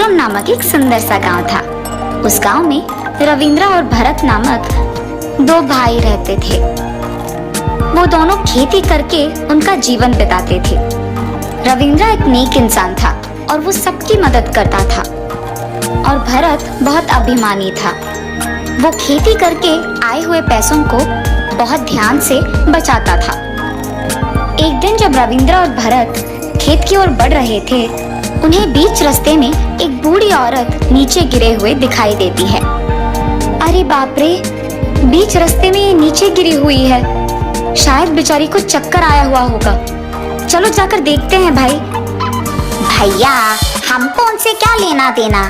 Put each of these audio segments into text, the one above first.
पुरम नामक एक सुंदर सा गांव था। उस गांव में रविंद्र और भरत नामक दो भाई रहते थे। वो दोनों खेती करके उनका जीवन बिताते थे। रविंद्र एक नेक इंसान था और वो सबकी मदद करता था, और भरत बहुत अभिमानी था। वो खेती करके आए हुए पैसों को बहुत ध्यान से बचाता था। एक दिन जब रविंद्र और भरत खेत की ओर बढ़ रहे थे, उन्हें बीच रास्ते में एक बूढ़ी औरत नीचे गिरे हुए दिखाई देती है। अरे बाप रे, बीच रास्ते में ये नीचे गिरी हुई है। शायद बेचारी को चक्कर आया हुआ होगा। चलो जाकर देखते हैं भाई। भैया, हमको उनसे क्या लेना देना,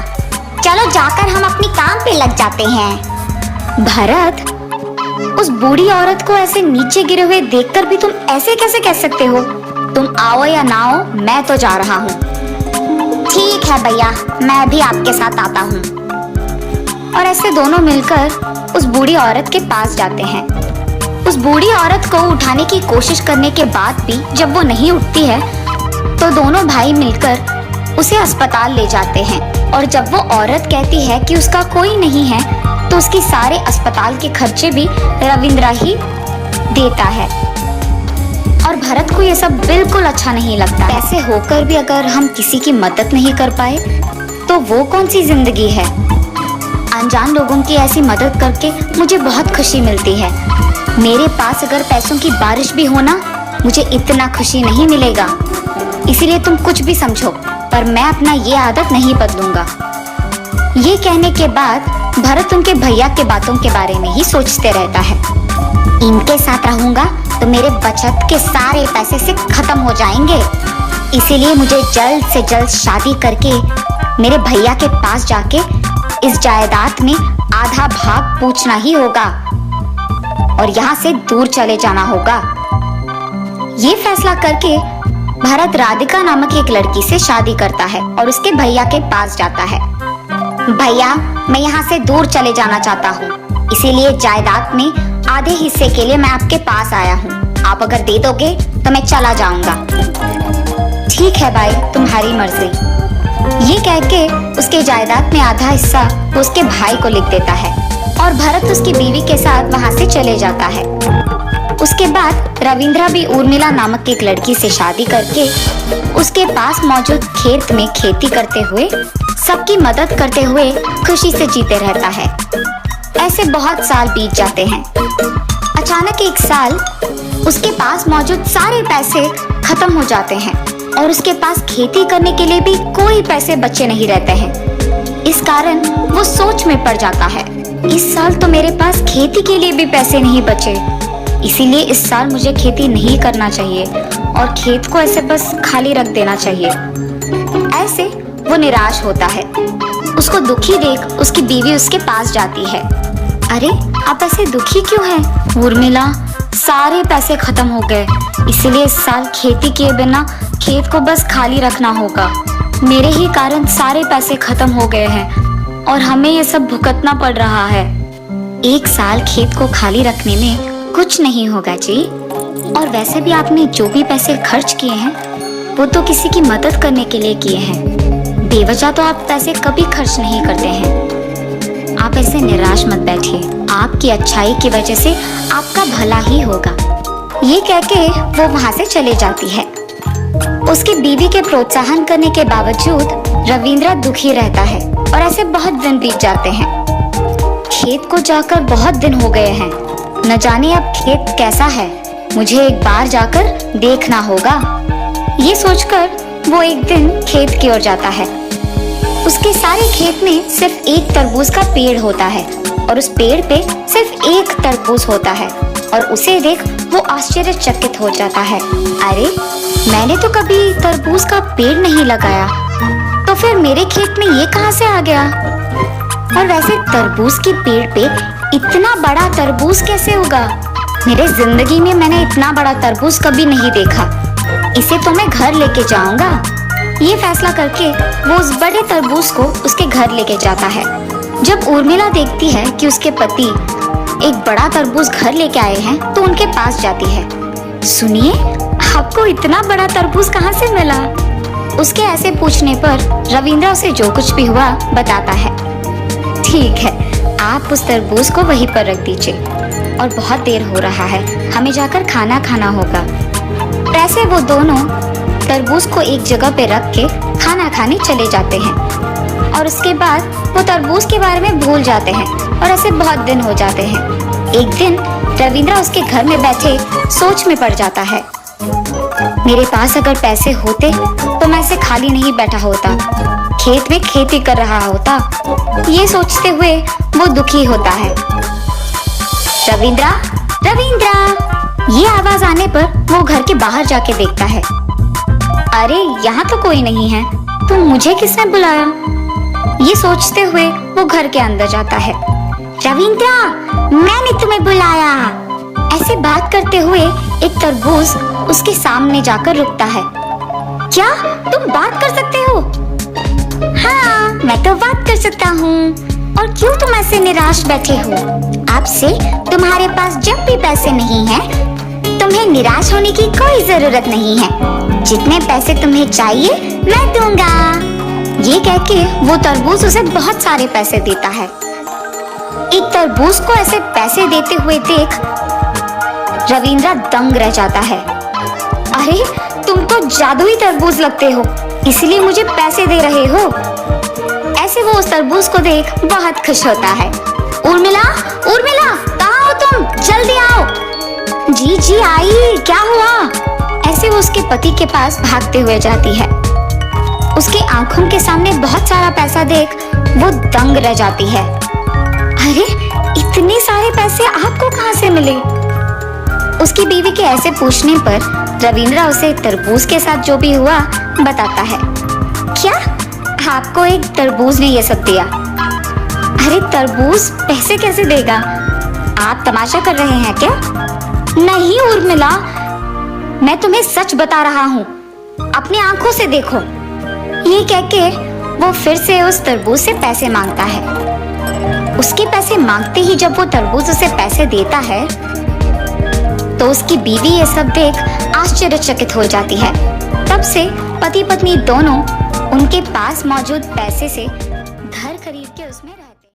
चलो जाकर हम अपनी काम पे लग जाते हैं। भरत, उस बूढ़ी औरत को ऐसे नीचे गिरे हुए देखकर भी तुम ऐसे कैसे कह सकते हो? तुम आओ या ना आओ, मैं तो जा रहा हूँ। ठीक है भैया, मैं भी आपके साथ आता हूँ। और ऐसे दोनों मिलकर उस बूढ़ी औरत के पास जाते हैं। उस बूढ़ी औरत को उठाने की कोशिश करने के बाद भी जब वो नहीं उठती है, तो दोनों भाई मिलकर उसे अस्पताल ले जाते हैं। और जब वो औरत कहती है कि उसका कोई नहीं है, तो उसकी सारे अस्पताल के खर्चे भी रविंद्र ही देता है। और भरत को ये सब बिल्कुल अच्छा नहीं लगता। ऐसे होकर भी अगर हम किसी की मदद नहीं कर पाए, तो वो कौन सी जिंदगी है? अनजान लोगों की ऐसी मदद करके मुझे बहुत खुशी मिलती है। मेरे पास अगर पैसों की बारिश भी हो ना, मुझे इतना खुशी नहीं मिलेगा। इसीलिए तुम कुछ भी समझो, पर मैं अपना ये आदत नहीं बदलूंगा। ये कहने के बाद भरत उनके भैया के बातों के बारे में ही सोचते रहता है। इनके साथ रहूंगा तो मेरे बचत के सारे पैसे से खत्म हो जाएंगे। इसीलिए मुझे जल्द से जल्द शादी करके मेरे भैया के पास जाके इस जायदाद में आधा भाग पूछना ही होगा और यहाँ से दूर चले जाना होगा। ये फैसला करके भरत राधिका नामक एक लड़की से शादी करता है और उसके भैया के पास जाता है। भैया, मैं यहाँ से दूर चले जाना चाहता हूँ, इसीलिए जायदाद में आधे हिस्से के लिए मैं आपके पास आया हूँ। आप अगर दे दोगे तो मैं चला जाऊंगा। ठीक है भाई, तुम्हारी मर्जी। ये कह के उसके जायदाद में आधा हिस्सा उसके भाई को लिख देता है और भरत उसकी बीवी के साथ वहाँ से चले जाता है। उसके बाद रविंद्र भी उर्मिला नामक एक लड़की से शादी करके उसके पास मौजूद खेत में खेती करते हुए सबकी मदद करते हुए खुशी से जीते रहता है। ऐसे बहुत साल बीत जाते हैं। अचानक एक साल उसके पास मौजूद सारे पैसे खत्म हो जाते हैं और उसके पास खेती करने के लिए भी कोई पैसे बचे नहीं रहते हैं। इस कारण वो सोच में पड़ जाता है, इस साल तो मेरे पास खेती के लिए भी पैसे नहीं बचे, इसीलिए इस साल मुझे खेती नहीं करना चाहिए और खेत को ऐसे बस खाली रख देना चाहिए। ऐसे वो निराश होता है। उसको दुखी देख उसकी बीवी उसके पास जाती है। अरे, आप ऐसे दुखी क्यों हैं? उर्मिला, सारे पैसे खत्म हो गए, इसलिए इस साल खेती किए बिना खेत को बस खाली रखना होगा। मेरे ही कारण सारे पैसे खत्म हो गए हैं और हमें ये सब भुगतना पड़ रहा है। एक साल खेत को खाली रखने में कुछ नहीं होगा जी। और वैसे भी आपने जो भी पैसे खर्च किए हैं, वो तो किसी की मदद करने के लिए किए हैं। बेवजह तो आप पैसे कभी खर्च नहीं करते हैं। आप ऐसे निराश मत बैठिए, आपकी अच्छाई की वजह से आपका भला ही होगा। ये कह के वो वहाँ से चले जाती है। उसकी बीवी के प्रोत्साहन करने के बावजूद रविंद्र दुखी रहता है और ऐसे बहुत दिन बीत जाते हैं। खेत को जाकर बहुत दिन हो गए हैं, न जाने अब खेत कैसा है, मुझे एक बार जाकर देखना होगा। ये सोचकर वो एक दिन खेत की ओर जाता है। उसके सारे खेत में सिर्फ एक तरबूज का पेड़ होता है और उस पेड़ पे सिर्फ एक तरबूज होता है और उसे देख वो आश्चर्यचकित हो जाता है। अरे, मैंने तो कभी तरबूज का पेड़ नहीं लगाया, तो फिर मेरे खेत में ये कहाँ से आ गया? और वैसे तरबूज के पेड़ पे इतना बड़ा तरबूज कैसे उगा? मेरे जिंदगी में मैंने इतना बड़ा तरबूज कभी नहीं देखा। इसे तो मैं घर लेके जाऊंगा। ये फैसला करके वो उस बड़े तरबूज को उसके घर लेके जाता है। जब उर्मिला देखती है कि उसके पति एक बड़ा तरबूज घर लेके आए हैं, तो उनके पास जाती है। सुनिए, आपको इतना बड़ा तरबूज कहाँ से मिला? उसके ऐसे पूछने पर रविंद्र उसे जो कुछ भी हुआ बताता है। ठीक है, आप उस तरबूज को वहीं पर रख दीजिए और बहुत देर हो रहा है, हमें जाकर खाना खाना होगा। ऐसे वो दोनों तरबूज को एक जगह पे रख के खाना खाने चले जाते हैं और उसके बाद वो तरबूज के बारे में भूल जाते हैं और ऐसे बहुत दिन हो जाते हैं। एक दिन रविंद्र उसके घर में बैठे सोच में पड़ जाता है। मेरे पास अगर पैसे होते तो मैं ऐसे खाली नहीं बैठा होता, खेत में खेती कर रहा होता। ये सोचते हुए वो दुखी होता है। रविंद्र, रविंद्र! ये आवाज आने पर वो घर के बाहर जाके देखता है। अरे यहाँ तो कोई नहीं है, तो मुझे किसने बुलाया? ये सोचते हुए वो घर के अंदर जाता है। रविंद्र, मैंने तुम्हें बुलाया। ऐसे बात करते हुए एक तरबूज उसके सामने जाकर रुकता है। क्या तुम बात कर सकते हो? हाँ, मैं तो बात कर सकता हूँ। और क्यों तुम ऐसे निराश बैठे हो? आपसे तुम्हारे पास जब भी पैसे नहीं हैं, तुम्हें निराश होने की कोई जरूरत नहीं है। जितने पैसे तुम्हें चाहिए मैं दूंगा। ये कह के वो तरबूज उसे बहुत सारे पैसे देता है। एक तरबूज को ऐसे पैसे देते हुए देख रविंद्र दंग रह जाता है। अरे तुम तो जादुई तरबूज लगते हो, इसलिए मुझे पैसे दे रहे हो। ऐसे वो उस तरबूज को देख बहुत खुश होता है। उर्मिला, उर्मिला, कहाँ हो तुम? जल्दी आओ। जी जी आई, क्या हुआ? ऐसे वो उसके पति के पास भागते हुए जाती है। उसकी आंखों के सामने बहुत सारा पैसा देख वो दंग रह जाती है। अरे इतने सारे पैसे आपको कहाँ से मिले? उसकी बीवी के ऐसे पूछने पर रविंद्र उसे तरबूज के साथ जो भी हुआ बताता है। क्या आपको एक तरबूज ने ये सब दिया? अरे तरबूज पैसे कैसे देगा? आप तमाशा कर रहे हैं क्या? नहीं उर्मिला, मैं तुम्हें सच बता रहा हूँ, अपनी आंखों से देखो। ये कह के वो फिर से उस तरबूज से पैसे मांगता है। उसके पैसे मांगते ही जब वो तरबूज उसे पैसे देता है तो उसकी बीवी ये सब देख आश्चर्यचकित हो जाती है। तब से पति पत्नी दोनों उनके पास मौजूद पैसे से